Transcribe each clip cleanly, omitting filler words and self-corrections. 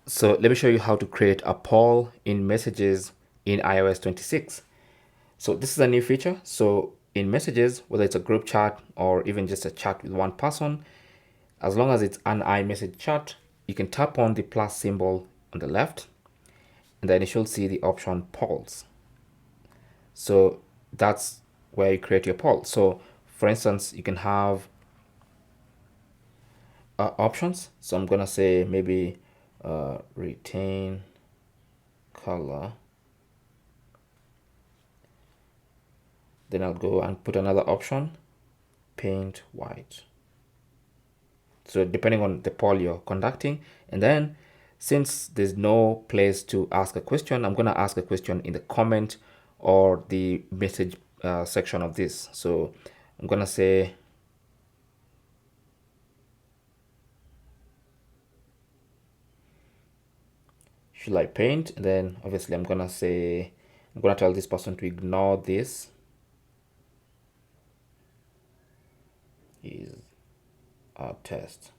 So let me show you how to create a poll in messages in iOS 26. So this is a new feature. So in messages, whether it's a group chat or even just a chat with one person, as long as it's an iMessage chat, you can tap on the plus symbol on the left, and then you should see the option polls. So that's where you create your poll. So for instance, you can have options. So I'm gonna say maybe retain color. Then I'll go and put another option, paint white. So depending on the poll you're conducting, and then since there's no place to ask a question, I'm gonna ask a question in the comment or the message section of this. So I'm gonna say, should I paint? And then obviously I'm gonna say, I'm gonna tell this person to ignore this. Is a test.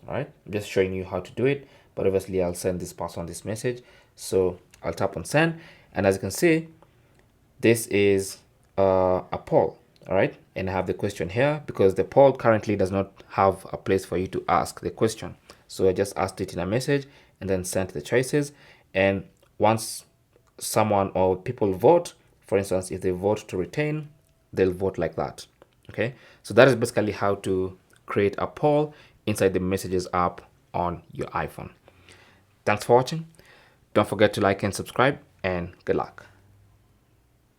All right, I'm just showing you how to do it, but obviously I'll send this person this message. So I'll tap on send, and as you can see, this is a poll. All right, and I have the question here because the poll currently does not have a place for you to ask the question. So I just asked it in a message and then sent the choices. And once someone or people vote, for instance, if they vote to retain, they'll vote like that. Okay, so that is basically how to create a poll inside the messages app on your iPhone. Thanks for watching. Don't forget to like and subscribe, and good luck.